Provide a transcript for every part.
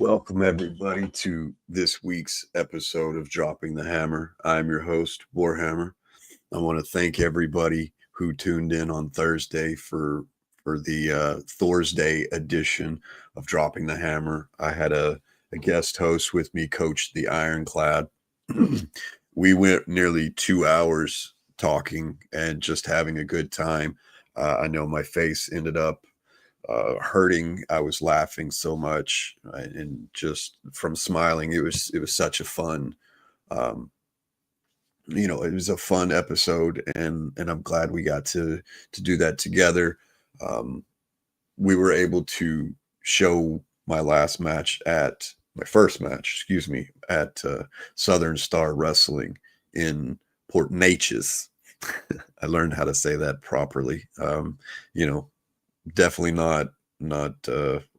Welcome, everybody, to this week's episode of Dropping the Hammer. I'm your host, Warhammer. I want to thank everybody who tuned in on Thursday for the Thursday edition of Dropping the Hammer. I had a guest host with me, Coach the Ironclad. We went nearly 2 hours talking and just having a good time. I know my face ended up hurting. I was laughing so much, and just from smiling, it was such a fun, um, it was a fun episode, and I'm glad we got to do that together. Um, we were able to show my first match, excuse me, at Southern Star Wrestling in Port Neches. I learned how to say that properly. You know, definitely not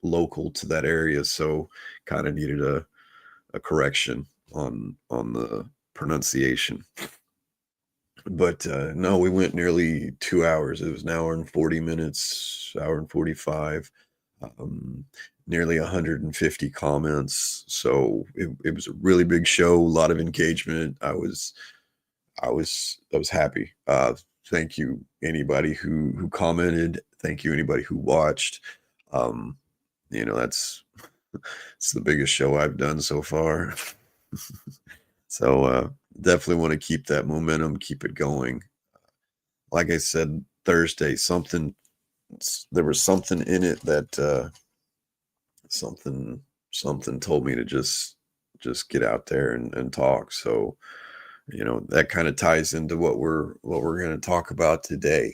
local to that area, so kind of needed a correction on the pronunciation. But no, we went nearly 2 hours. It was an hour and 40 minutes, hour and 45, um, nearly 150 comments. So it was a really big show, a lot of engagement. I was happy. Thank you anybody who commented. Thank you anybody who watched. Um, that's it's the biggest show I've done so far. So definitely want to keep that momentum, keep it going. Like I said Thursday, there was something in it that something something told me to just get out there and talk. So that kind of ties into what we're going to talk about today.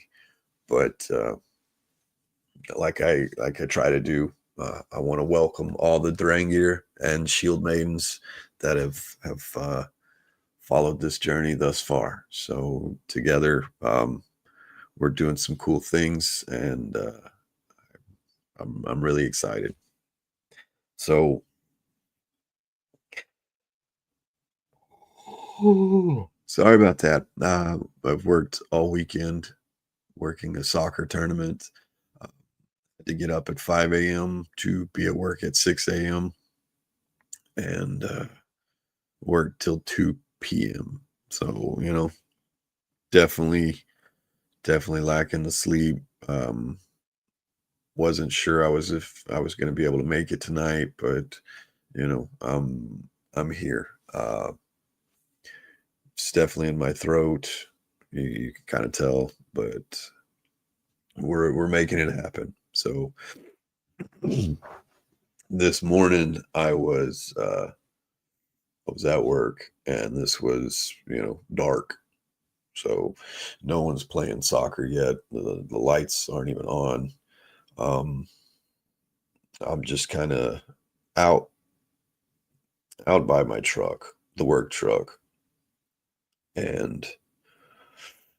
But like I try to do, I want to welcome all the Drangir and Shield Maidens that have followed this journey thus far. So together, we're doing some cool things, and I'm really excited. So sorry about that. I've worked all weekend working a soccer tournament. Had to get up at 5 a.m. to be at work at 6 a.m. and work till 2 p.m. So, definitely lacking the sleep. Wasn't sure if I was going to be able to make it tonight, but I'm here. It's definitely in my throat. You can kind of tell, but we're making it happen. So this morning I was at work, and this was dark, so no one's playing soccer yet. The lights aren't even on. um I'm just kind of out out by my truck, the work truck, and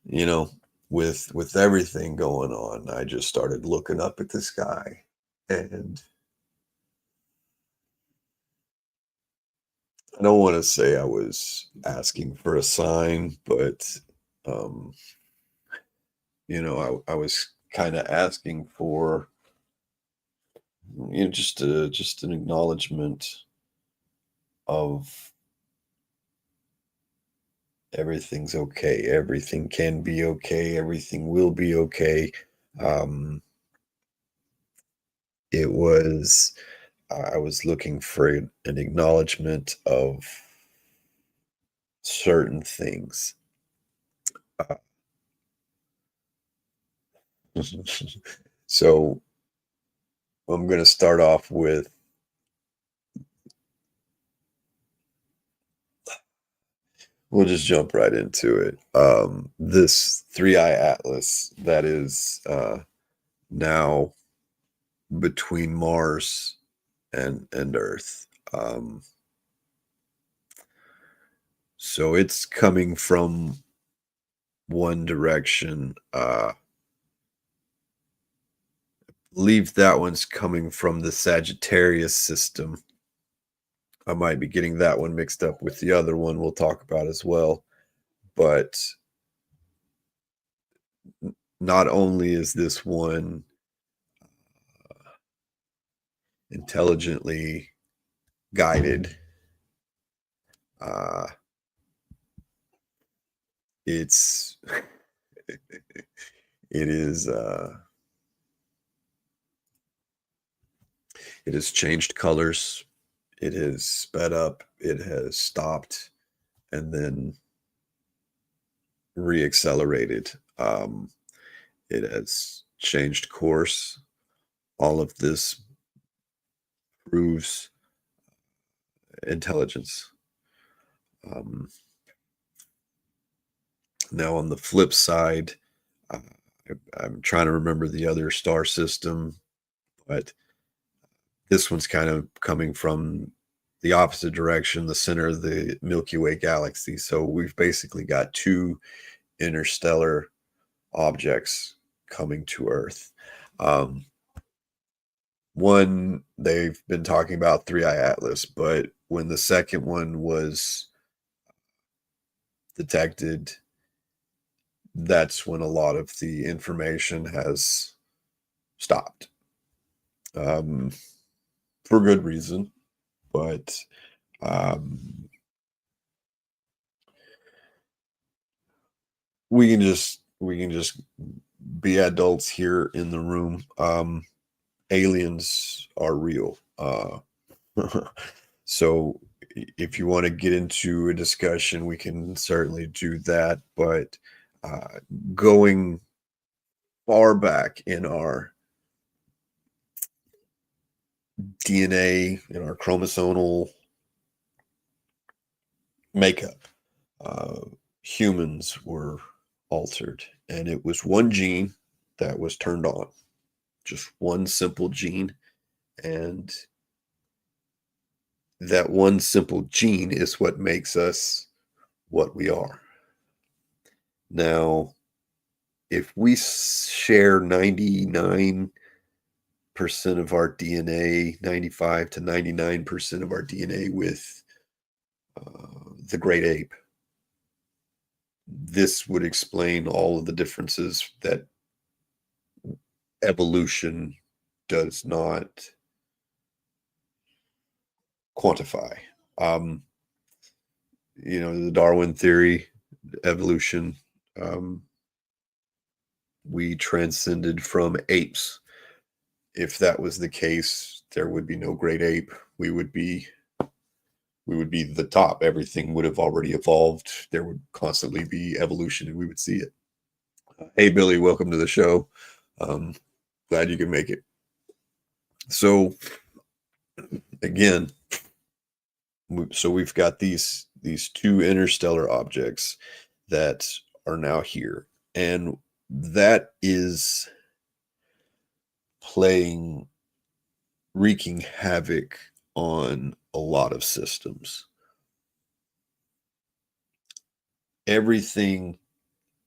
you know with everything going on, I just started looking up at the sky, and I don't want to say I was asking for a sign, but um I was kind of asking for just an acknowledgement of everything's okay, everything can be okay, everything will be okay. um it was I was looking for an acknowledgement of certain things. uh, so I'm going to start off with, we'll just jump right into it. This three-eye atlas that is now between Mars and Earth. So it's coming from one direction. Believe that one's coming from the Sagittarius system. I might be getting that one mixed up with the other one we'll talk about as well. But not only is this one intelligently guided. It's it is it has changed colors. It has sped up. It has stopped and then reaccelerated. It has changed course. All of this proves intelligence. Um, Now, on the flip side, uh, I'm trying to remember the other star system, but this one's kind of coming from the opposite direction, the center of the Milky Way galaxy. So we've basically got two interstellar objects coming to Earth. Um, One, they've been talking about Three Eye Atlas, but when the second one was detected, that's when a lot of the information has stopped, um, for good reason. But um, we can just be adults here in the room. Aliens are real. So if you want to get into a discussion, we can certainly do that. But uh, going far back in our DNA, in our chromosomal makeup, uh, humans were altered, and it was one gene that was turned on, just one simple gene. And that one simple gene is what makes us what we are. Now, if we share 99% of our DNA, 95 to 99% of our DNA with the great ape, this would explain all of the differences that evolution does not quantify. Um, the Darwin theory, evolution, um, we transcended from apes. If that was the case, there would be no great ape. We would be the top. Everything would have already evolved. There would constantly be evolution, and we would see it. Hey, Billy, welcome to the show. Um, Glad you can make it. So again, so we've got these two interstellar objects that are now here, and that is wreaking havoc on a lot of systems. Everything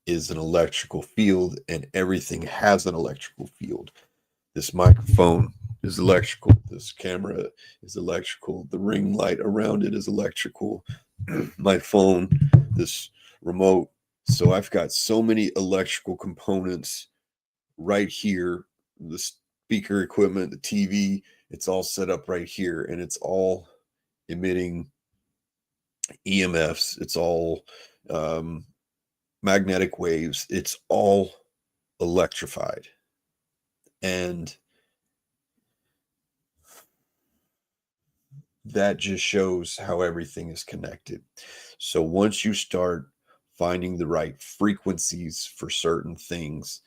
is an electrical field, and everything has an electrical field. This microphone is electrical. This camera is electrical. The ring light around it is electrical. My phone, this remote. So I've got so many electrical components right here. The speaker equipment, the TV, it's all set up right here, and it's all emitting EMFs. It's all magnetic waves. It's all electrified. And that just shows how everything is connected. So once you start finding the right frequencies for certain things,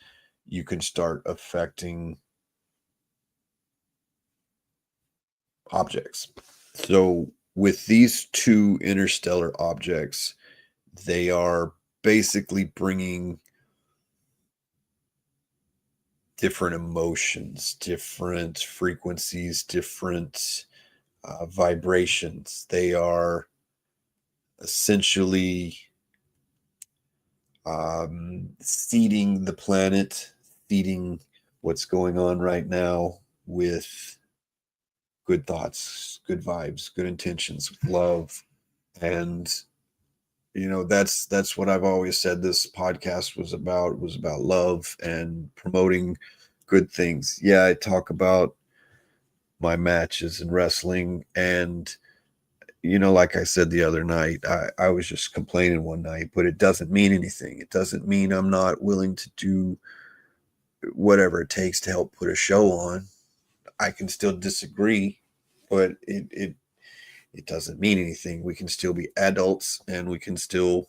you can start affecting objects. So with these two interstellar objects, they are basically bringing different emotions, different frequencies, different vibrations. They are essentially seeding the planet, seeding what's going on right now with good thoughts, good vibes, good intentions, love. And that's what I've always said this podcast was about love and promoting good things. Yeah, I talk about my matches in wrestling and like I said the other night, I was just complaining one night, but it doesn't mean anything. It doesn't mean I'm not willing to do whatever it takes to help put a show on. I can still disagree, but it doesn't mean anything. We can still be adults, and we can still,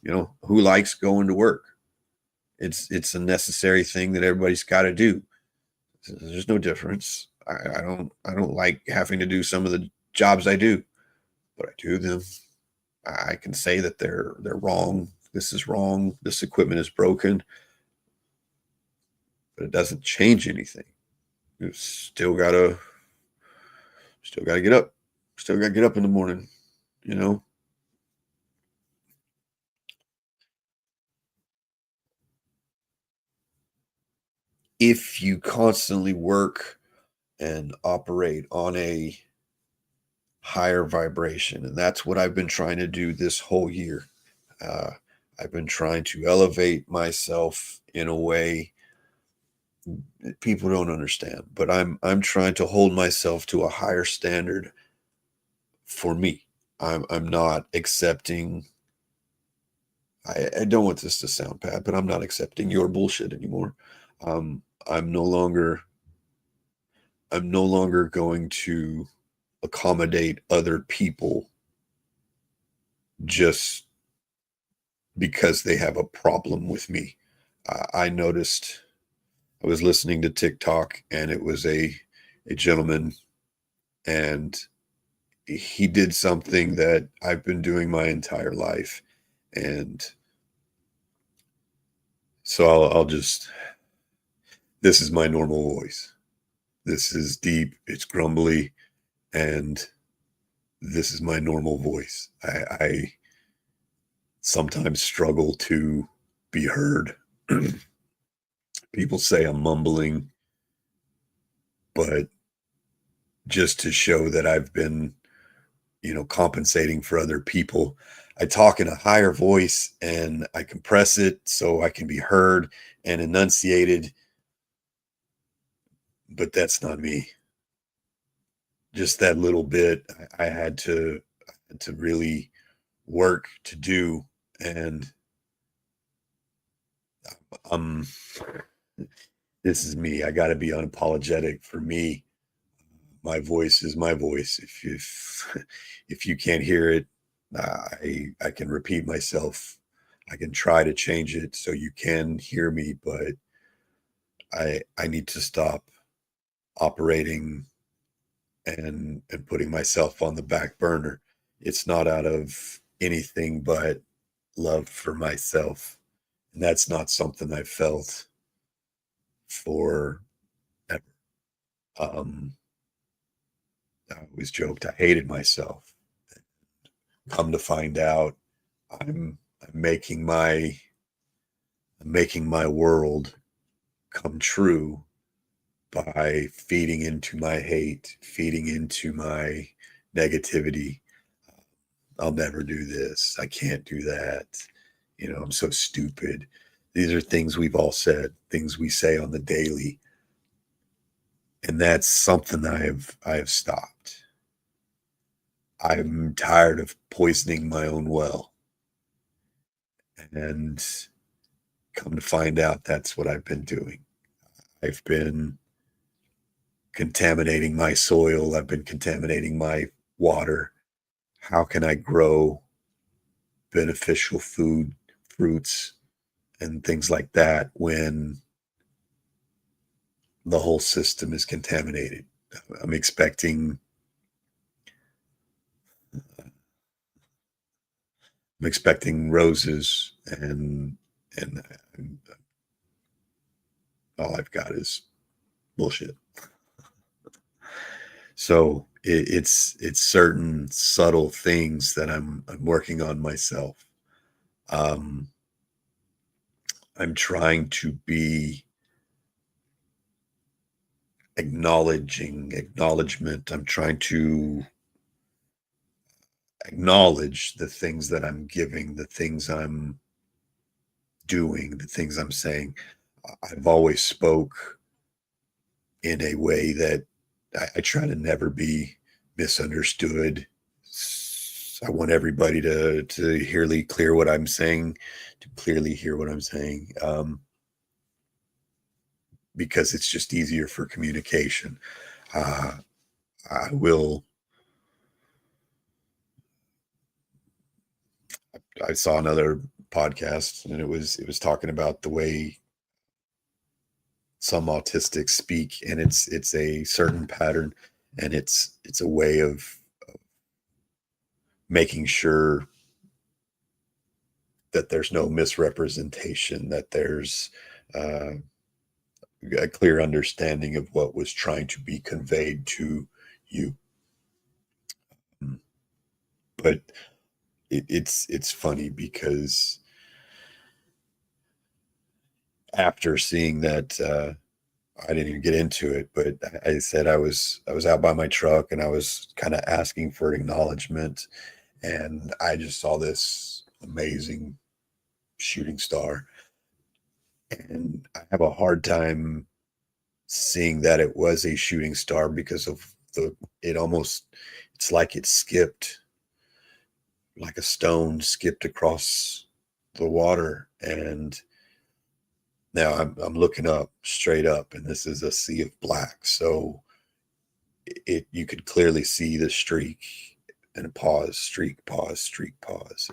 who likes going to work? It's a necessary thing that everybody's got to do. There's no difference. I don't like having to do some of the jobs I do, but I do them. I can say that they're wrong. This is wrong. This equipment is broken, but it doesn't change anything. You still gotta get up. Still gotta get up in the morning, you know. If you constantly work and operate on a higher vibration, and that's what I've been trying to do this whole year. Uh, I've been trying to elevate myself in a way that people don't understand, but I'm trying to hold myself to a higher standard for me. I'm not accepting. I don't want this to sound bad, but I'm not accepting your bullshit anymore. Um, I'm no longer I'm no longer going to accommodate other people just because they have a problem with me. I noticed I was listening to TikTok, and it was a gentleman, and he did something that I've been doing my entire life. And so I'll just, this is my normal voice. This is deep, it's grumbly, and this is my normal voice. I sometimes struggle to be heard. People say I'm mumbling, but just to show that I've been, compensating for other people, I talk in a higher voice and I compress it so I can be heard and enunciated, but that's not me. Just that little bit I had to really work to do. And um this is me. I got to be unapologetic for me. My voice is my voice. If you can't hear it, I can repeat myself. I can try to change it so you can hear me, but I need to stop operating and putting myself on the back burner. It's not out of anything but love for myself. And that's not something I've felt for ever. Um, I always joked I hated myself. Come to find out, I'm making my world come true by feeding into my hate, feeding into my negativity. I'll never do this. I can't do that. I'm so stupid. These are things we've all said, things we say on the daily. And that's something I have stopped. I'm tired of poisoning my own well. And come to find out, that's what I've been doing. I've been contaminating my soil. I've been contaminating my water. How can I grow beneficial food, fruits, and things like that when the whole system is contaminated? I'm expecting I'm expecting roses, and all I've got is bullshit. So it's certain subtle things that I'm working on myself. Um, I'm trying to be acknowledgement. I'm trying to acknowledge the things that I'm giving, the things I'm doing, the things I'm saying. I've always spoke in a way that I try to never be misunderstood. I want everybody to clearly clear what I'm saying, to clearly hear what I'm saying, because it's just easier for communication. Uh, I will. I saw another podcast, and it was talking about the way some autistics speak, and it's a certain pattern, and it's a way of making sure that there's no misrepresentation, that there's uh, a clear understanding of what was trying to be conveyed to you. But it's funny because after seeing that, I didn't even get into it, but I said I was out by my truck, and I was kind of asking for acknowledgement, and I just saw this amazing shooting star, and I have a hard time seeing that it was a shooting star because of the it almost it's like it skipped, like a stone skipped across the water. And now I'm looking up, straight up, and this is a sea of black. So it you could clearly see the streak, and a pause, streak, pause, streak, pause.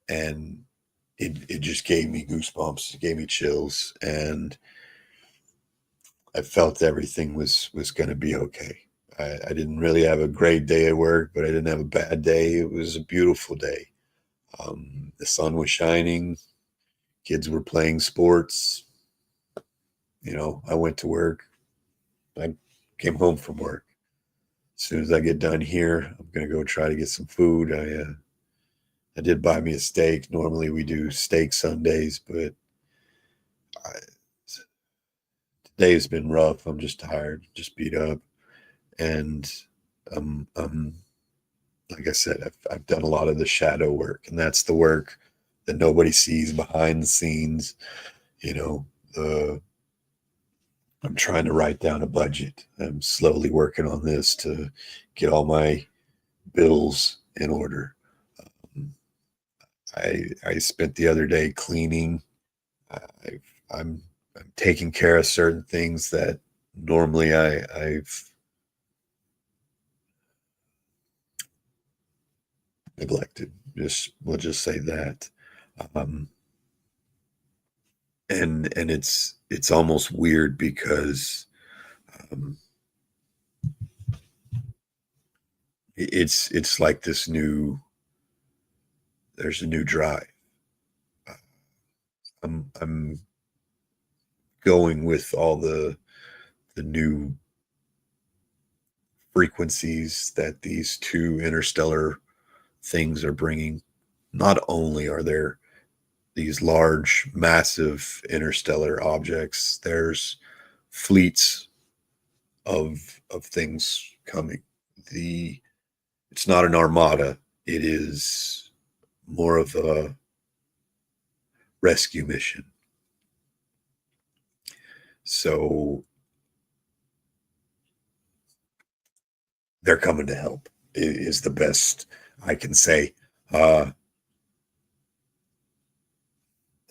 And it just gave me goosebumps, it gave me chills, and I felt everything was going to be okay. I didn't really have a great day at work, but I didn't have a bad day. It was a beautiful day. The sun was shining, kids were playing sports. I went to work. I came home from work. As soon as I get done here, I'm gonna go try to get some food. I did buy me a steak. Normally we do steak Sundays, but I, today has been rough. I'm just tired, just beat up, and I'm like I said, I've done a lot of the shadow work, and that's the work that nobody sees behind the scenes. You know, the I'm trying to write down a budget. I'm slowly working on this to get all my bills in order. Um, I spent the other day cleaning. I, I'm I'm taking care of certain things that normally I've neglected. Just we'll just say that. Um, and it's almost weird because um, it's like this new there's a new drive. Uh, I'm going with all the new frequencies that these two interstellar things are bringing. Not only are there these large, massive interstellar objects, there's fleets of things coming. The It's not an armada. It is more of a rescue mission. So they're coming to help. Is the best I can say. Uh,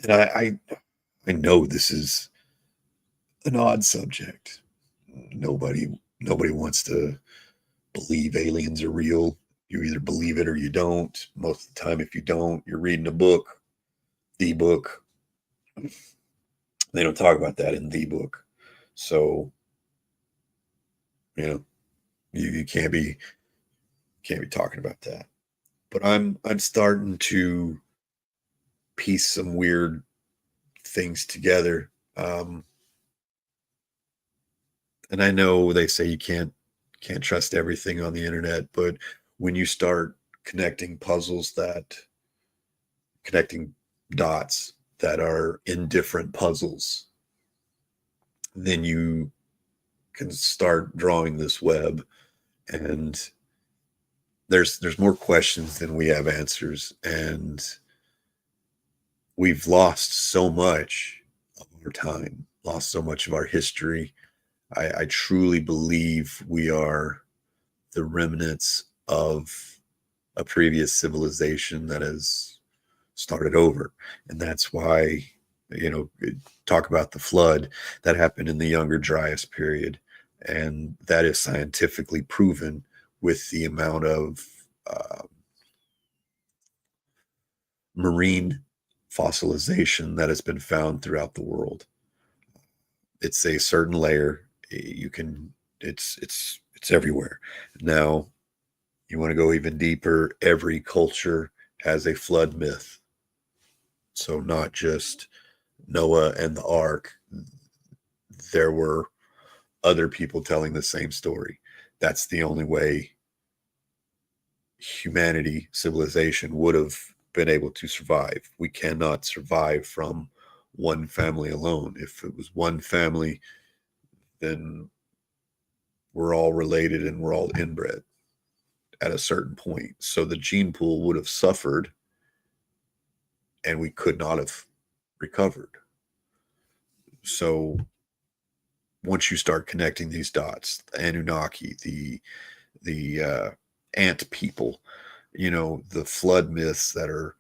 and I know this is an odd subject. Nobody wants to believe aliens are real. You either believe it or you don't. Most of the time, if you don't, you're reading a book, the book. They don't talk about that in the book. So, you know, you can't be talking about that. But I'm starting to piece some weird things together. And I know they say you can't trust everything on the internet, but when you start connecting puzzles that connecting dots that are in different puzzles, then you can start drawing this web. And there's more questions than we have answers, and we've lost so much of our time, lost so much of our history. I truly believe we are the remnants of a previous civilization that has started over. And that's why, talk about the flood that happened in the Younger Dryas period. And that is scientifically proven with the amount of uh, marine fossilization that has been found throughout the world. It's a certain layer. You can, it's everywhere. Now, you want to go even deeper, every culture has a flood myth. So not just Noah and the ark, there were other people telling the same story. That's the only way humanity, civilization would have been able to survive. We cannot survive from one family alone. If it was one family, then we're all related and we're all inbred at a certain point. So the gene pool would have suffered and we could not have recovered. So once you start connecting these dots, the Anunnaki, the ant people, the flood myths that are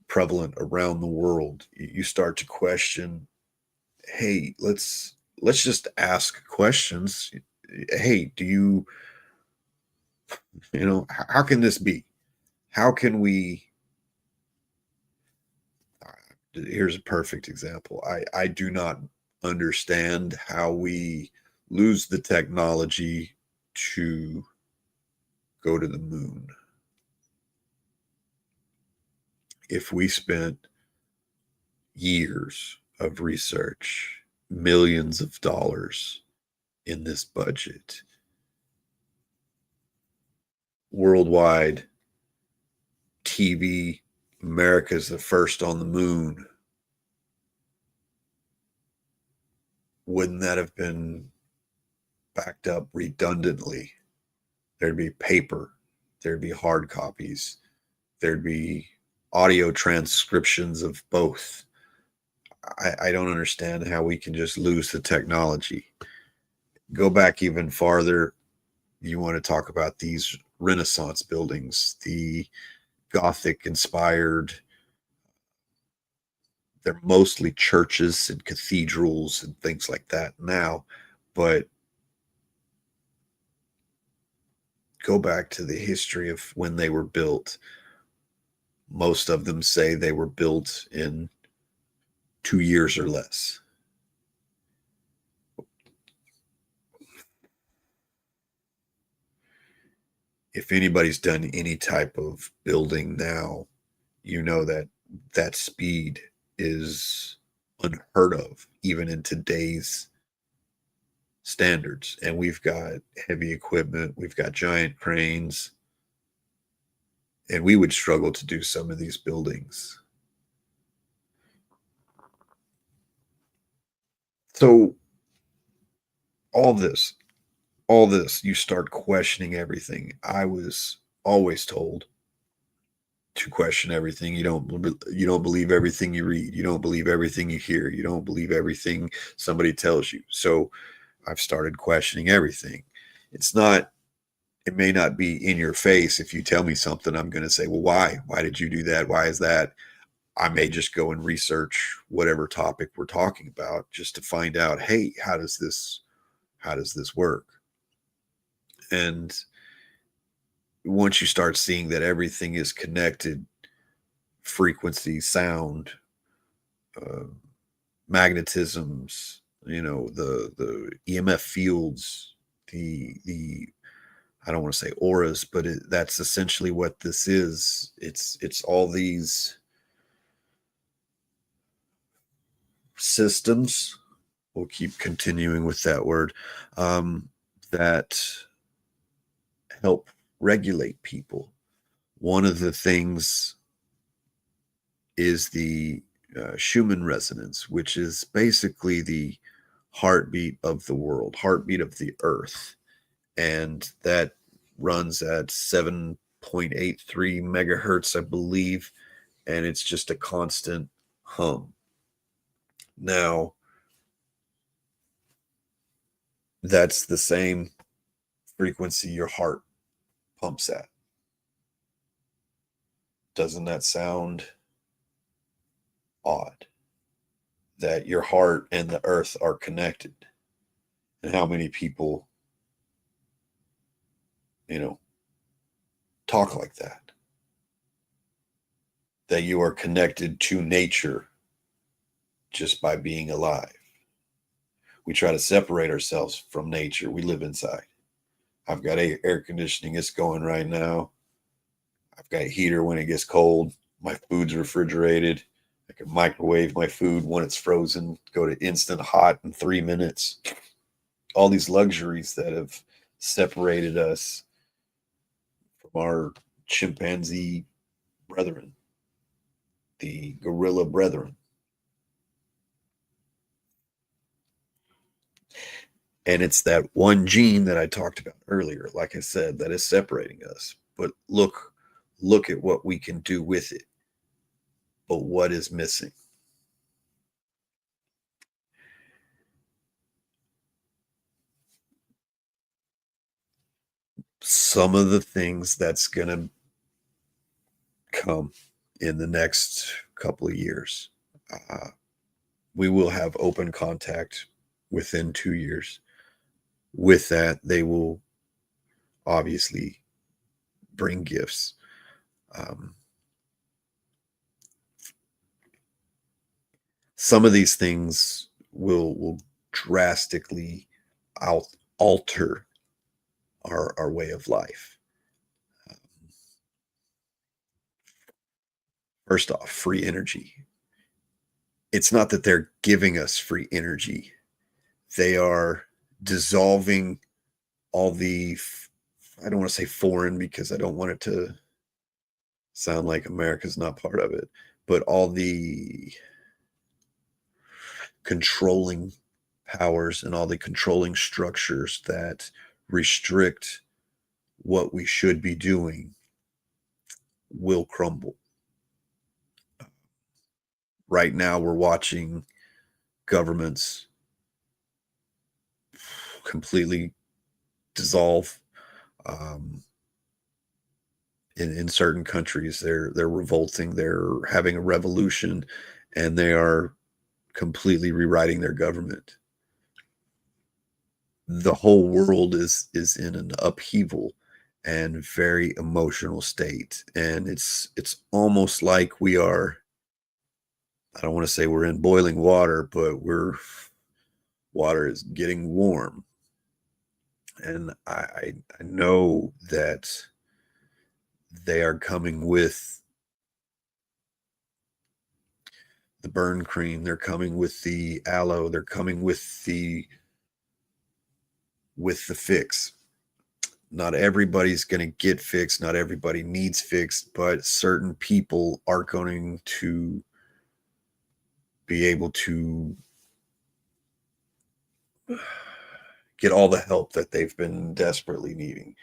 prevalent around the world, you start to question, hey, let's just ask questions. Hey, how can this be? How can we here's a perfect example. I do not understand how we lose the technology to go to the moon. If we spent years of research, millions of dollars in this budget, worldwide TV, America's the first on the moon, wouldn't that have been backed up redundantly? There'd be paper, there'd be hard copies, there'd be audio transcriptions of both. I don't understand how we can just lose the technology. Go back even farther. You want to talk about these Renaissance buildings, the Gothic inspired, they're mostly churches and cathedrals and things like that now. But go back to the history of when they were built. Most of them say they were built in 2 years or less. If anybody's done any type of building now, you know that speed is unheard of, even in today's standards. And we've got heavy equipment, we've got giant cranes, and we would struggle to do some of these buildings. So all this, you start questioning everything. I was always told to question everything. You don't believe everything you read. You don't believe everything you hear. You don't believe everything somebody tells you. So I've started questioning everything. It may not be in your face. If you tell me something, I'm going to say, well, why? Why did you do that? Why is that? I may just go and research whatever topic we're talking about just to find out, hey, how does this work? And once you start seeing that everything is connected, frequency, sound, uh, magnetisms, the EMF fields, the I don't want to say auras, but that's essentially what this is. It's all these systems. We'll keep continuing with that word, that help regulate people. One of the things is the Schumann resonance, which is basically the heartbeat of the world, heartbeat of the earth. And that runs at 7.83 megahertz, I believe. And it's just a constant hum. Now, that's the same frequency your heart pumps at. Doesn't that sound odd? That your heart and the earth are connected. And how many people, talk like that? That you are connected to nature just by being alive. We try to separate ourselves from nature. We live inside. I've got air conditioning. It's going right now. I've got a heater when it gets cold. My food's refrigerated. I can microwave my food when it's frozen, go to instant hot in 3 minutes. All these luxuries that have separated us from our chimpanzee brethren, the gorilla brethren. And it's that one gene that I talked about earlier, like I said, that is separating us. But look at what we can do with it. But what is missing? Some of the things that's going to come in the next couple of years. We will have open contact within 2 years. With that, they will obviously bring gifts. Some of these things will drastically alter our way of life. First off, free energy. It's not that they're giving us free energy. They are dissolving all the, I don't want to say foreign because I don't want it to sound like America's not part of it, but all the controlling powers and all the controlling structures that restrict what we should be doing will crumble. Right now, we're watching governments completely dissolve. In certain countries, they're revolting, they're having a revolution, and they are completely rewriting their government. The whole world is in an upheaval and very emotional state, and it's almost like we are, I don't want to say we're in boiling water, but water is getting warm. And I know that they are coming with the burn cream, they're coming with the aloe, they're coming with the fix. Not everybody's going to get fixed, not everybody needs fixed, but certain people are going to be able to get all the help that they've been desperately needing.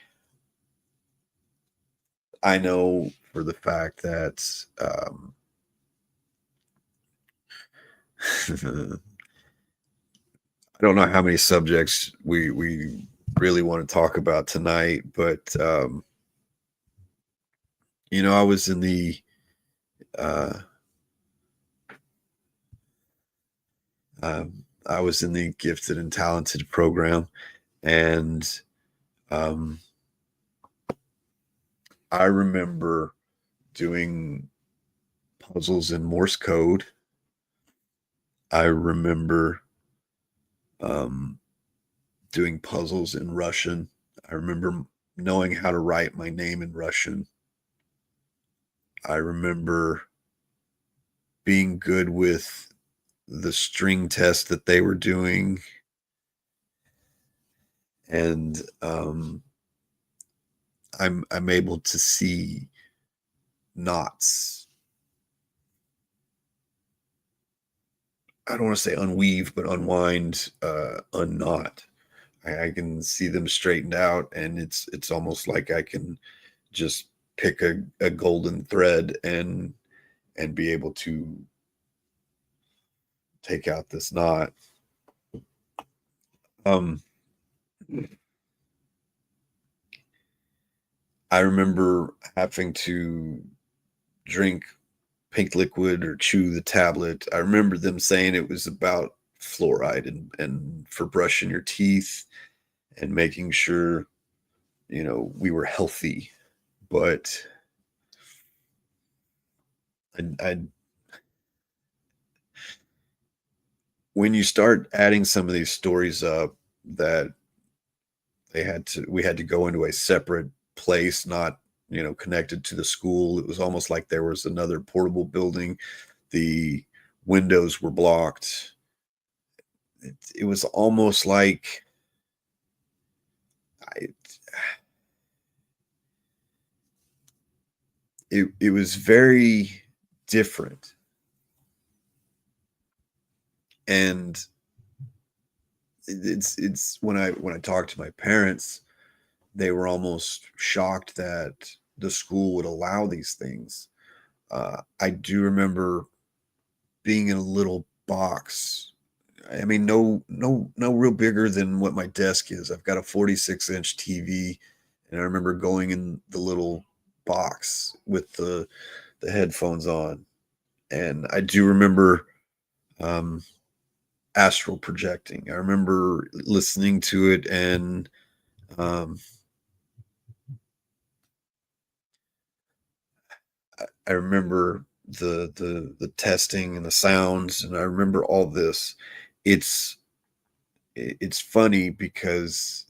I know for the fact that I don't know how many subjects we really want to talk about tonight, but I was in the I was in the gifted and talented program, and I remember doing puzzles in Morse code. I remember doing puzzles in Russian. I remember knowing how to write my name in Russian. I remember being good with the string test that they were doing. And I'm able to see knots. I don't want to say unweave, but unwind, unknot. I can see them straightened out, and it's almost like I can just pick a golden thread and be able to take out this knot. I remember having to drink pink liquid or chew the tablet. I remember them saying it was about fluoride and for brushing your teeth and making sure, we were healthy. But I when you start adding some of these stories up that we had to go into a separate place, not, connected to the school. It was almost like there was another portable building. The windows were blocked. It was almost like I, it was very different. And it's when I talked to my parents, they were almost shocked that the school would allow these things. I do remember being in a little box. I mean, no real bigger than what my desk is. I've got a 46-inch TV, and I remember going in the little box with the headphones on, and I do remember um, astral projecting. I remember listening to it, and um, I remember the testing and the sounds, and I remember all this. It's it's funny because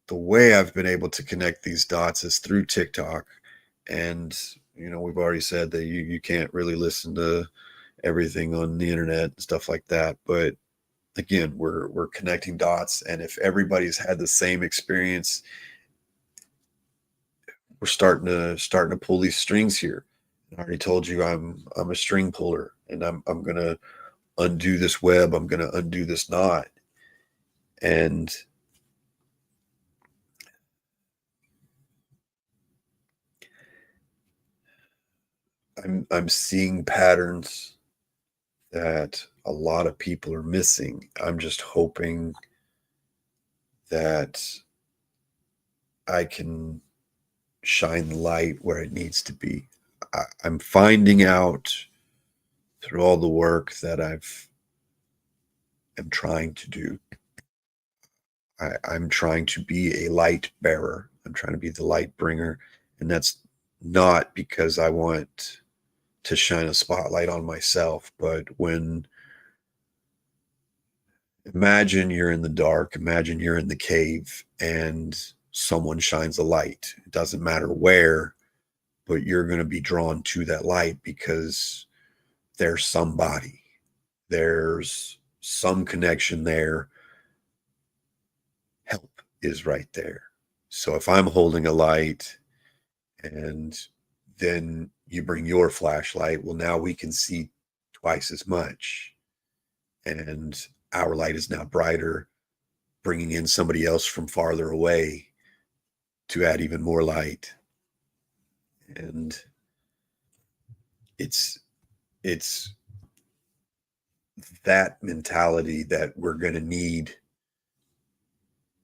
the way I've been able to connect these dots is through TikTok. And, we've already said that you can't really listen to everything on the internet and stuff like that. But again, we're connecting dots. And if everybody's had the same experience, we're starting to pull these strings here. I already told you I'm a string puller, and I'm gonna undo this web, I'm gonna undo this knot. And I'm seeing patterns that a lot of people are missing. I'm just hoping that I can shine the light where it needs to be. I'm finding out through all the work that am trying to do. I'm trying to be a light bearer. I'm trying to be the light bringer. And that's not because I want to shine a spotlight on myself, but imagine you're in the dark, imagine you're in the cave and someone shines a light. It doesn't matter where, but you're going to be drawn to that light because there's somebody, there's some connection there. Help is right there. So if I'm holding a light and then you bring your flashlight, well, now we can see twice as much. And our light is now brighter, bringing in somebody else from farther away to add even more light. And it's that mentality that we're going to need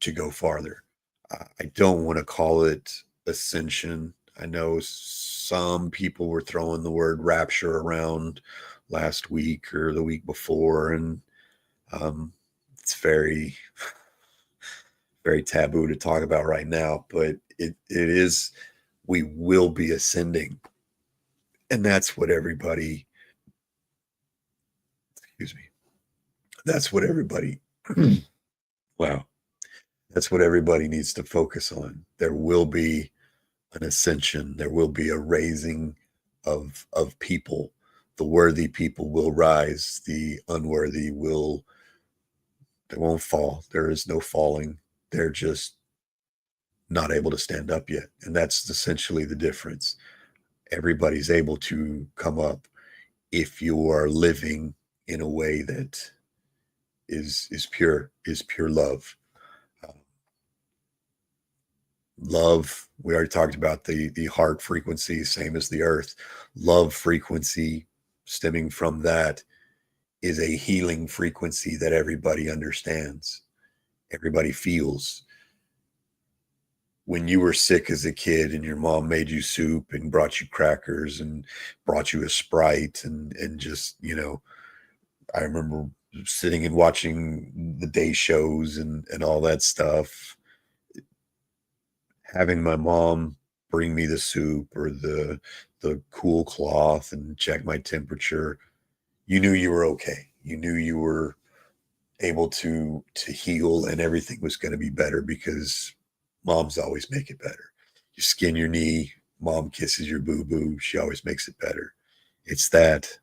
to go farther. I don't want to call it ascension. I know some people were throwing the word rapture around last week or the week before, and it's very, very taboo to talk about right now. But it is, we will be ascending, and that's what everybody. Excuse me. That's what everybody. Wow. That's what everybody needs to focus on. There will be an ascension. There will be a raising of people. The worthy people will rise. The unworthy they won't fall. There is no falling. They're just not able to stand up yet. And that's essentially the difference. Everybody's able to come up if you are living in a way that is pure love. Love, we already talked about the heart frequency, same as the earth. Love frequency stemming from that is a healing frequency that everybody understands, everybody feels. when you were sick as a kid and your mom made you soup and brought you crackers and brought you a Sprite and just, I remember sitting and watching the day shows and all that stuff, having my mom bring me the soup or the cool cloth and check my temperature, you knew you were okay. You knew you were able to heal and everything was going to be better because moms always make it better. You skin your knee, mom kisses your boo boo, she always makes it better. It's that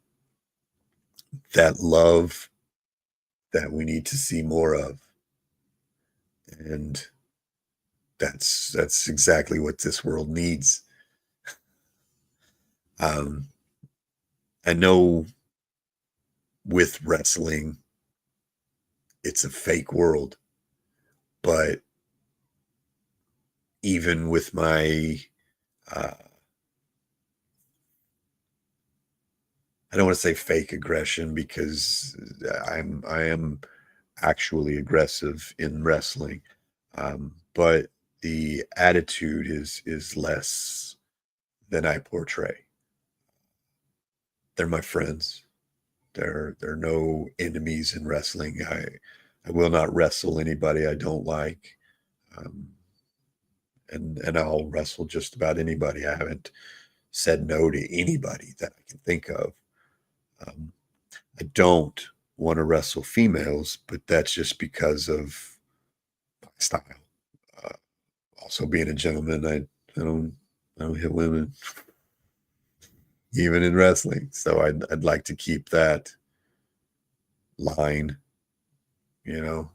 love that we need to see more of. And that's exactly what this world needs. Um, I know with wrestling, it's a fake world, but even with my, uh, I don't want to say fake aggression because I am actually aggressive in wrestling, but the attitude is less than I portray. They're my friends. There are no enemies in wrestling. I will not wrestle anybody I don't like, um, and I'll wrestle just about anybody. I haven't said no to anybody that I can think of. Um, I don't want to wrestle females, but that's just because of my style. Uh, Also, being a gentleman, I don't hit women, even in wrestling. So I'd like to keep that line, you know.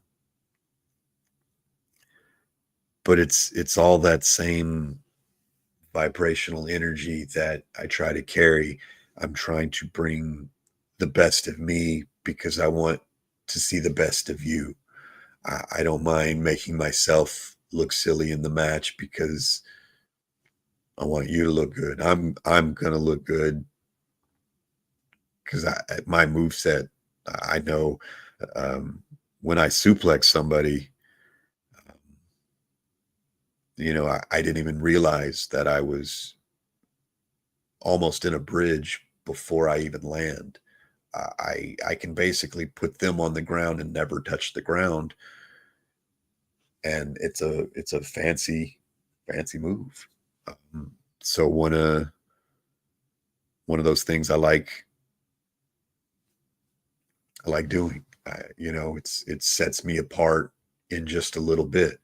But it's all that same vibrational energy that I try to carry. I'm trying to bring the best of me because I want to see the best of you. I don't mind making myself look silly in the match because I want you to look good. I'm gonna look good because my move set. I know um, when I suplex somebody, um, I didn't even realize that I was almost in a bridge before I even land. I can basically put them on the ground and never touch the ground, and it's a fancy move. Um, so one of those things I like doing. It sets me apart in just a little bit.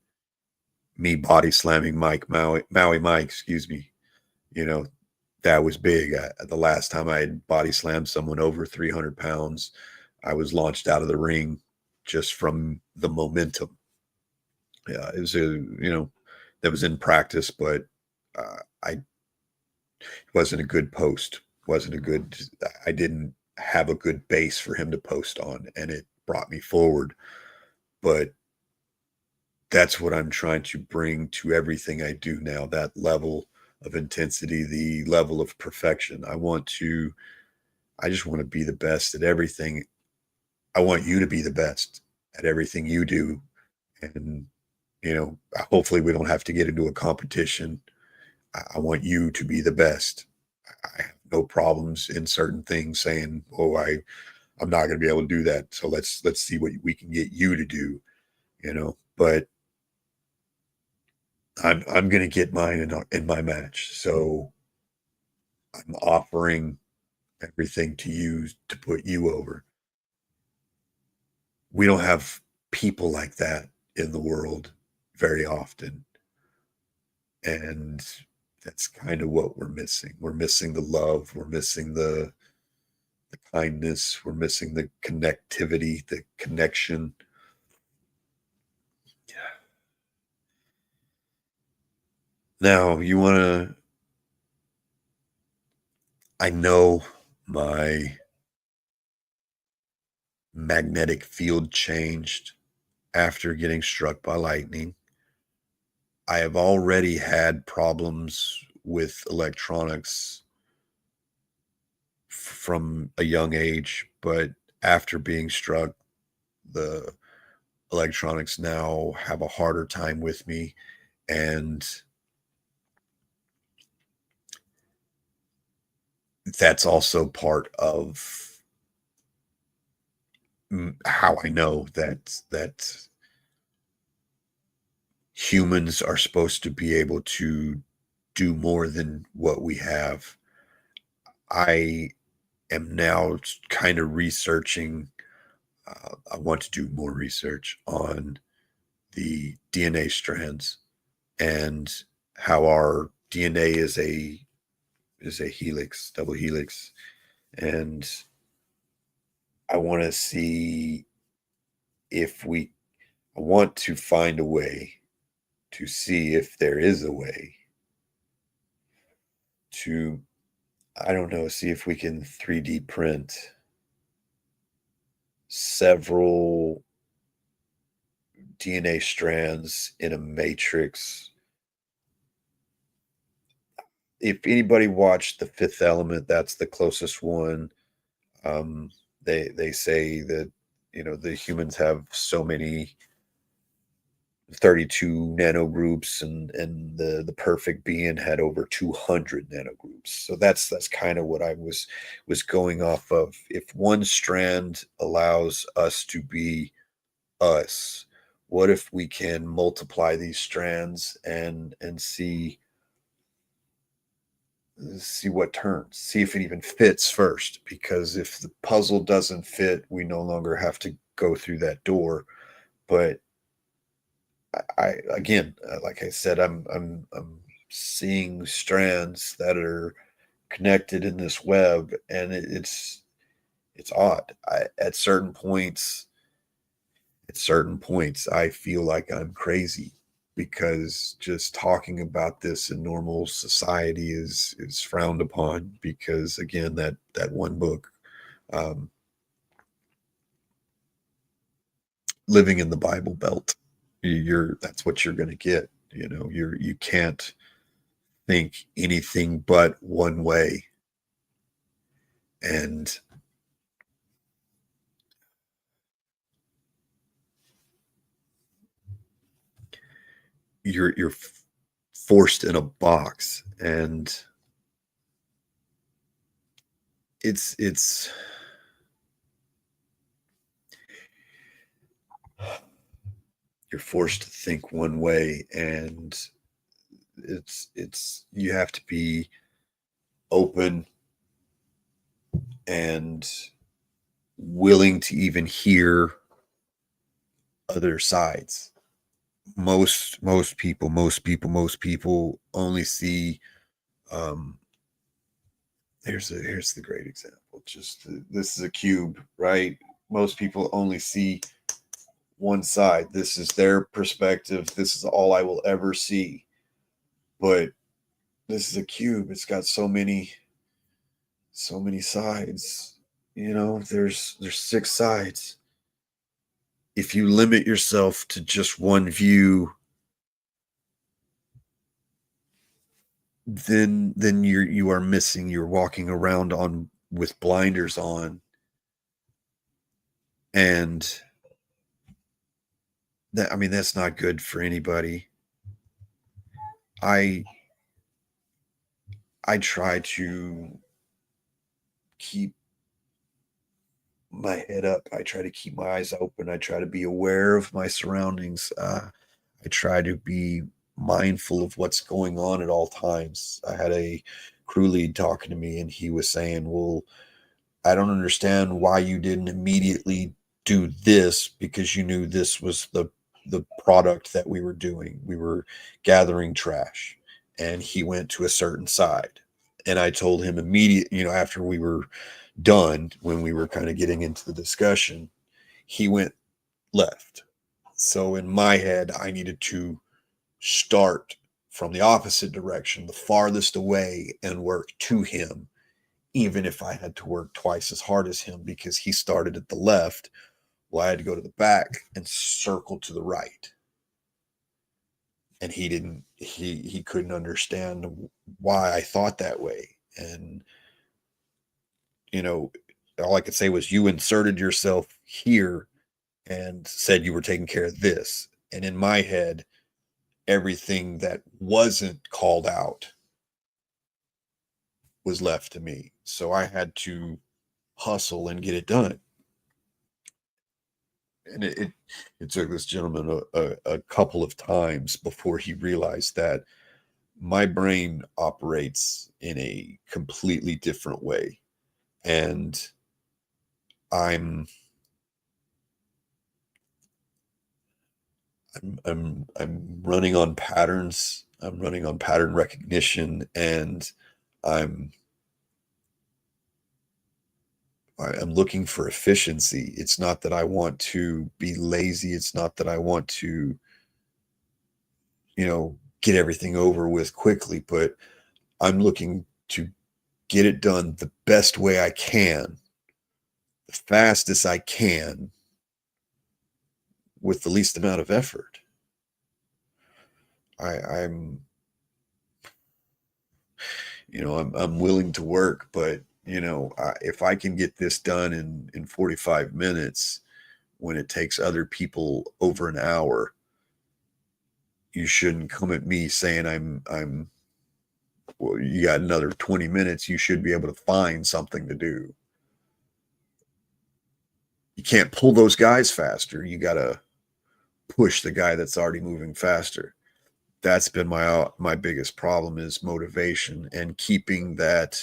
Me body slamming Maui Mike, excuse me. You know, that was big. The last time I had body slammed someone over 300 pounds, I was launched out of the ring just from the momentum. Yeah, it was that was in practice, but I wasn't a good post. Wasn't a good. I didn't have a good base for him to post on, and it brought me forward. But that's what I'm trying to bring to everything I do now. That level of intensity, the level of perfection. I just want to be the best at everything. I want you to be the best at everything you do. And, hopefully we don't have to get into a competition. I want you to be the best. I have no problems in certain things saying, oh, I'm not going to be able to do that. So let's see what we can get you to do, but I'm going to get mine in my match. So I'm offering everything to you to put you over. We don't have people like that in the world very often. And that's kind of what we're missing. We're missing the love, we're missing the kindness, we're missing the connectivity, the connection. Now, I know my magnetic field changed after getting struck by lightning. I have already had problems with electronics from a young age, but after being struck, the electronics now have a harder time with me. And that's also part of how I know that humans are supposed to be able to do more than what we have. I am now kind of researching. I want to do more research on the DNA strands and how our DNA is a helix, double helix, and I want to see if we. I want to find a way to see if there is a way to, I don't know, see if we can 3D print several DNA strands in a matrix. If anybody watched The Fifth Element, that's the closest one. Um, they say that the humans have so many 32 nanogroups, and the perfect being had over 200 nanogroups. So that's kind of what I was going off of. If one strand allows us to be us, what if we can multiply these strands and see what turns, see if it even fits first? Because if the puzzle doesn't fit, we no longer have to go through that door. But I again, like I said, I'm seeing strands that are connected in this web, and it's odd. At certain points, I feel like I'm crazy because just talking about this in normal society is frowned upon. Because again, that one book, um, living in the Bible Belt, you're that's what you're going to get. You can't think anything but one way, and you're forced in a box, and it's you're forced to think one way, and it's you have to be open and willing to even hear other sides. Most people only see, um here's the great example. This is a cube, right? Most people only see one side. This is their perspective. This is all I will ever see. But this is a cube. It's got so many sides. There's six sides. If you limit yourself to just one view, then you are missing. You're walking around on with blinders on, and that's not good for anybody. I I try to keep my head up. I try to keep my eyes open. I try to be aware of my surroundings. I try to be mindful of what's going on at all times. I had a crew lead talking to me, and he was saying, "Well, I don't understand why you didn't immediately do this, because you knew this was the product that we were doing. We were gathering trash." And he went to a certain side. And I told him after we were done, when we were kind of getting into the discussion, he went left. So in my head, I needed to start from the opposite direction, the farthest away, and work to him, even if I had to work twice as hard as him, because he started at the left. Well, I had to go to the back and circle to the right. And he couldn't understand why I thought that way. And, you know, all I could say was, you inserted yourself here and said you were taking care of this. And in my head, everything that wasn't called out was left to me. So I had to hustle and get it done. And it took this gentleman a couple of times before he realized that my brain operates in a completely different way. And I'm I'm running on patterns. I'm running on pattern recognition, and I'm I'm looking for efficiency. It's not that I want to be lazy. It's not that I want to, get everything over with quickly, but I'm looking to get it done the best way I can, the fastest I can, with the least amount of effort. I'm I'm willing to work, but if I can get this done in 45 minutes when it takes other people over an hour, you shouldn't come at me saying I'm well, you got another 20 minutes, you should be able to find something to do. You can't pull those guys faster. You got to push the guy that's already moving faster. That's been my biggest problem, is motivation and keeping that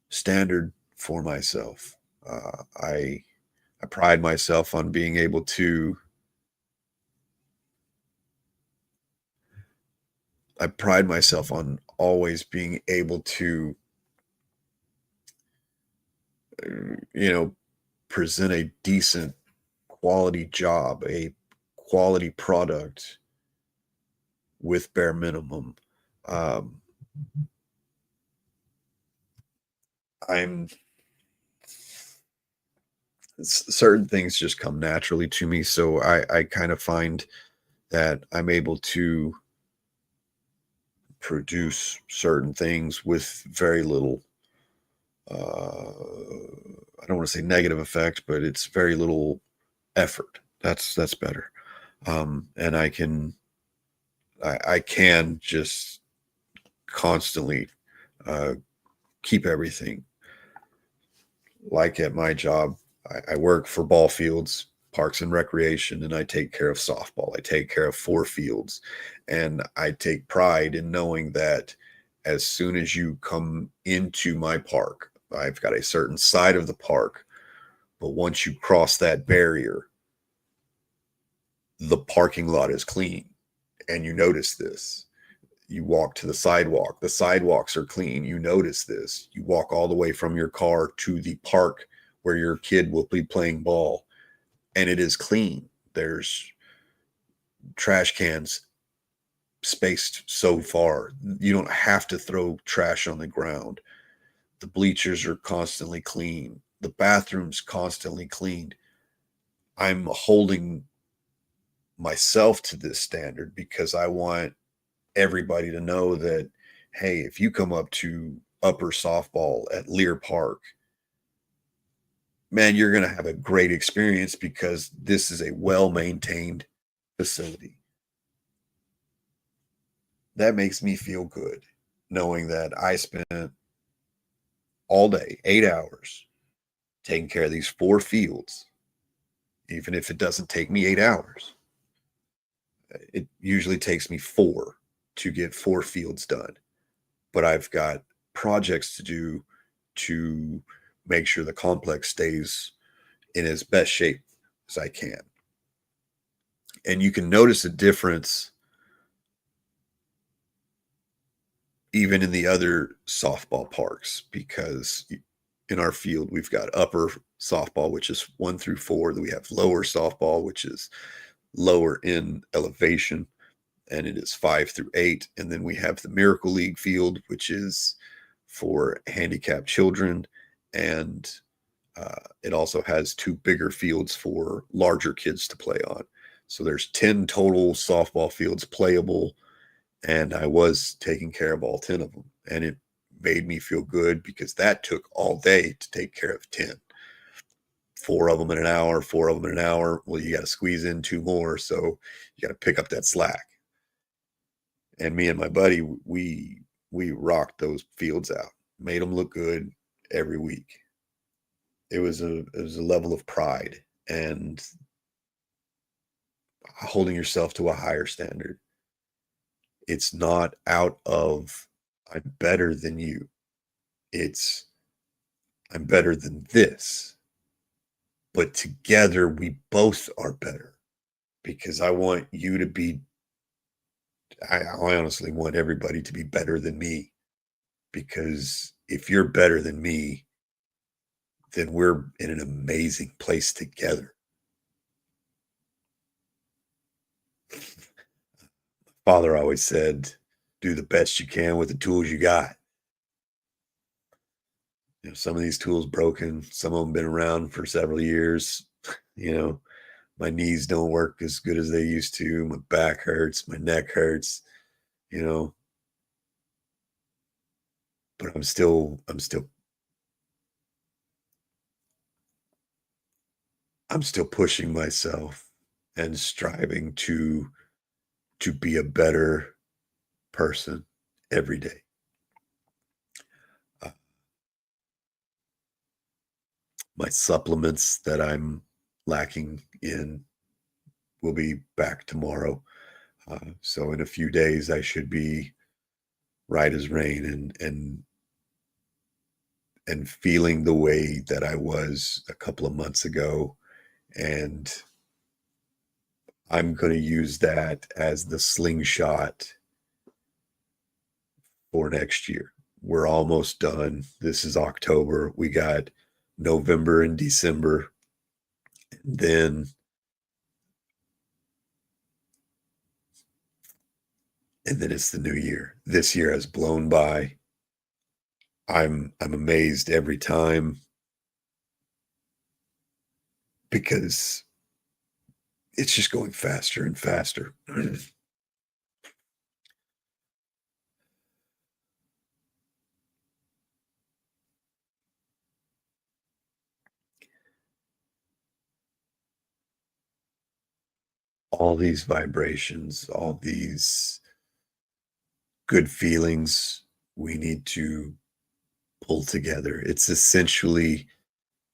standard for myself. I pride myself on being able to. I pride myself on always being able to, you know, present a decent quality job, a quality product with bare minimum. Um, I'm Certain things just come naturally to me, so I kind of find that I'm able to produce certain things with very little. I don't want to say negative effect, but it's very little effort. That's better. And I can just constantly uh, keep everything. Like at my job, I work for ball fields, parks and recreation, and I take care of softball. I take care of 4 fields, and I take pride in knowing that as soon as you come into my park, I've got a certain side of the park, but once you cross that barrier, the parking lot is clean. And you notice this. You walk to the sidewalk. The sidewalks are clean. You notice this. You walk all the way from your car to the park where your kid will be playing ball, and it is clean. There's trash cans spaced so far. You don't have to throw trash on the ground. The bleachers are constantly clean. The bathroom's constantly cleaned. I'm holding myself to this standard because I want everybody to know that, hey, if you come up to upper softball at Lear Park, man, you're going to have a great experience because this is a well-maintained facility. That makes me feel good knowing that I spent all day, 8 hours, taking care of these 4 fields, even if it doesn't take me 8 hours. It usually takes me 4 to get 4 fields done, but I've got projects to do to make sure the complex stays in as best shape as I can. And you can notice a difference even in the other softball parks, because in our field we've got upper softball, which is 1 through 4. Then we have lower softball, which is lower in elevation, and it is 5 through 8. And then we have the Miracle League field, which is for handicapped children, and it also has 2 bigger fields for larger kids to play on. So there's 10 total softball fields playable, and I was taking care of all 10 of them. And it made me feel good because that took all day to take care of 10. 4 of them in an hour, 4 of them in an hour. Well, you got to squeeze in 2 more, so you got to pick up that slack. And me and my buddy, we rocked those fields out, made them look good every week. It was a level of pride and holding yourself to a higher standard. It's not out of I'm better than you. It's I'm better than this. But together we both are better because I want you to be I honestly want everybody to be better than me because if you're better than me, then we're in an amazing place together. Father always said, do the best you can with the tools you got. Some of these tools broken, some of them been around for several years. You know, my knees don't work as good as they used to. My back hurts, my neck hurts, you know, but I'm still pushing myself and striving to be a better person every day. Uh, my supplements that I'm lacking in will be back tomorrow. So in a few days, I should be right as rain and feeling the way that I was a couple of months ago. And I'm going to use that as the slingshot for next year. We're almost done. This is October. We got November and December. Then and then it's the new year. This year has blown by. I'm amazed every time because it's just going faster and faster. All these vibrations, all these good feelings we need to pull together. It's essentially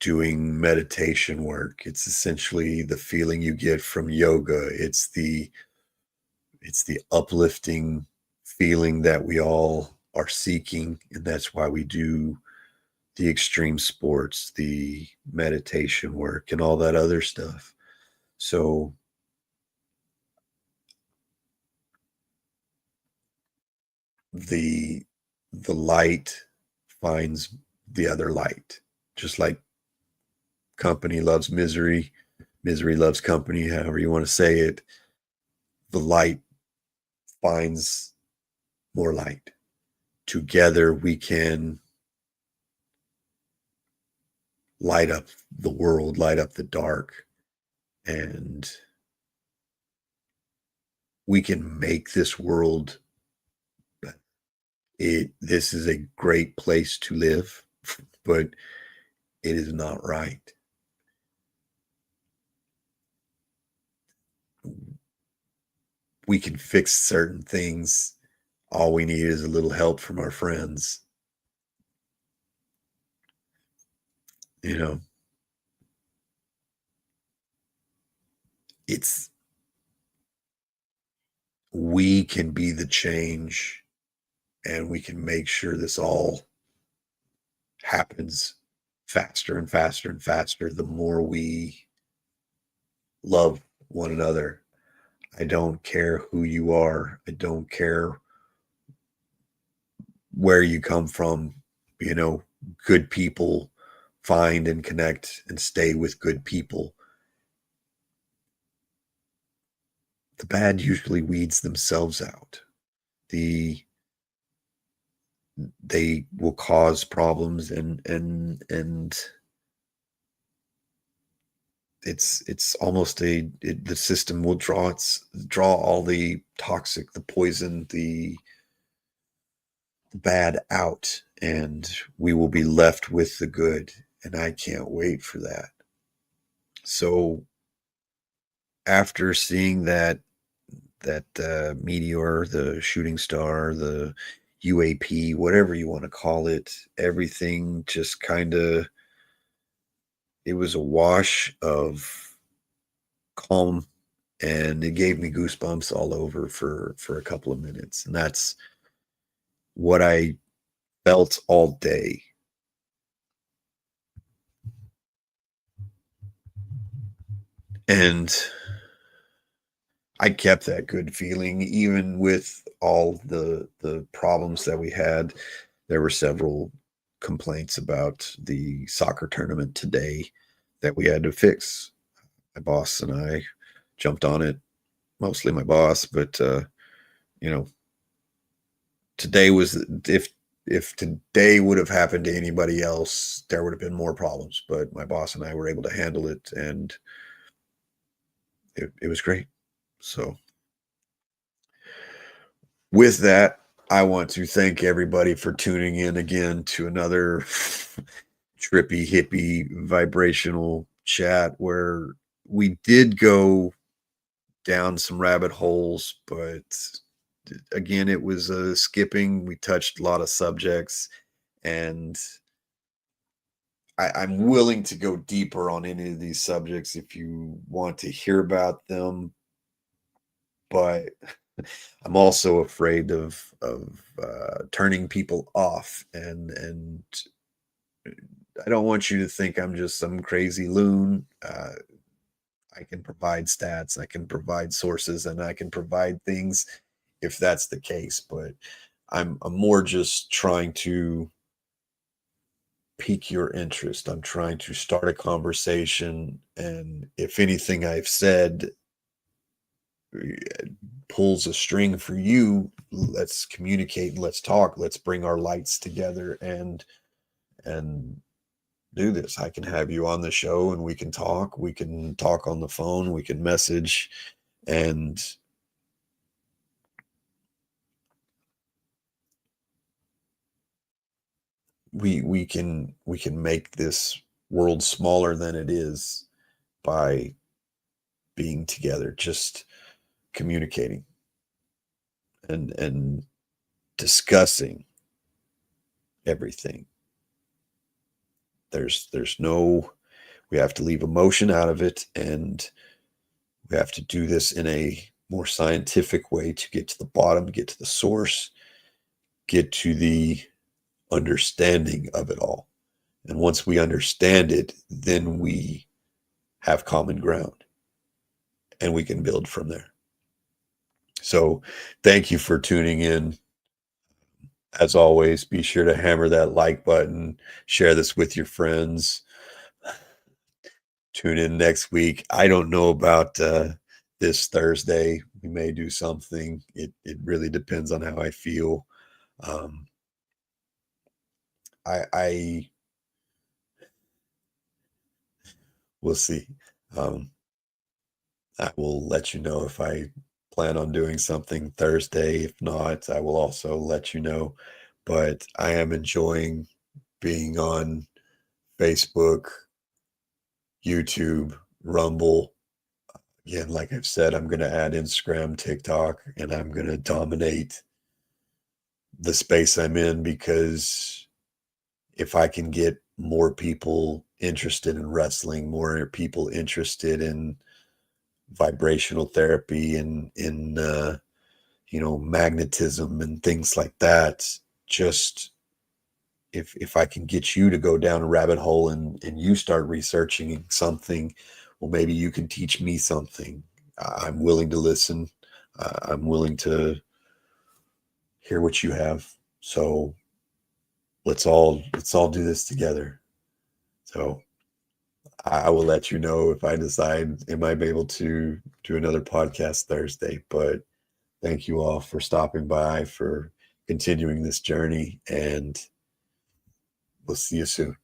doing meditation work. It's essentially the feeling you get from yoga. It's the uplifting feeling that we all are seeking, and that's why we do the extreme sports, the meditation work, and all that other stuff. So the the light finds the other light, just like company loves misery, misery loves company, however you want to say it. The light finds more light. Together we can light up the world, light up the dark, and we can make this world better. This is a great place to live, but it is not right. We can fix certain things. All we need is a little help from our friends. You know, it's we can be the change and we can make sure this all happens faster and faster and faster the more we love one another. I don't care who you are. I don't care where you come from. You know, good people find and connect and stay with good people. The bad usually weeds themselves out. They will cause problems and it's almost the system will draw all the toxic, the poison, the bad out, and we will be left with the good. And I can't wait for that. So after seeing that meteor, the shooting star, the UAP, whatever you want to call it, everything just kind of, it was a wash of calm, and it gave me goosebumps all over for a couple of minutes, and that's what I felt all day. And I kept that good feeling even with all the problems that we had. There were several complaints about the soccer tournament today that we had to fix. My boss and I jumped on it, mostly my boss, but you know, today was, if today would have happened to anybody else, there would have been more problems. But my boss and I were able to handle it, and it was great. So with that, I want to thank everybody for tuning in again to another trippy, hippie, vibrational chat where we did go down some rabbit holes, but again, it was skipping. We touched a lot of subjects, and I'm willing to go deeper on any of these subjects if you want to hear about them, but I'm also afraid of turning people off, and I don't want you to think I'm just some crazy loon. I can provide stats, I can provide sources, and I can provide things if that's the case. But I'm more just trying to pique your interest. I'm trying to start a conversation, and if anything I've said pulls a string for you, let's communicate and let's talk. Let's bring our lights together and do this. I can have you on the show and we can talk. We can talk on the phone. We can message, and we can make this world smaller than it is by being together, just communicating and discussing everything. There's no, we have to leave emotion out of it, and we have to do this in a more scientific way to get to the bottom, get to the source, get to the understanding of it all. And once we understand it, then we have common ground and we can build from there. So thank you for tuning in. As always, be sure to hammer that like button, share this with your friends. Tune in next week. I don't know about this Thursday. We may do something. It really depends on how I feel. Um, I will see. Um, I will let you know if I plan on doing something Thursday. If not, I will also let you know. But I am enjoying being on Facebook, YouTube, Rumble. Again, like I've said, I'm going to add Instagram, TikTok, and I'm going to dominate the space I'm in, because if I can get more people interested in wrestling, more people interested in vibrational therapy and in magnetism and things like that, just if I can get you to go down a rabbit hole and you start researching something, well, maybe you can teach me something. I'm willing to listen. I'm willing to hear what you have. So let's all do this together. So I will let you know if I decide am I able to do another podcast Thursday. But thank you all for stopping by, for continuing this journey, and we'll see you soon.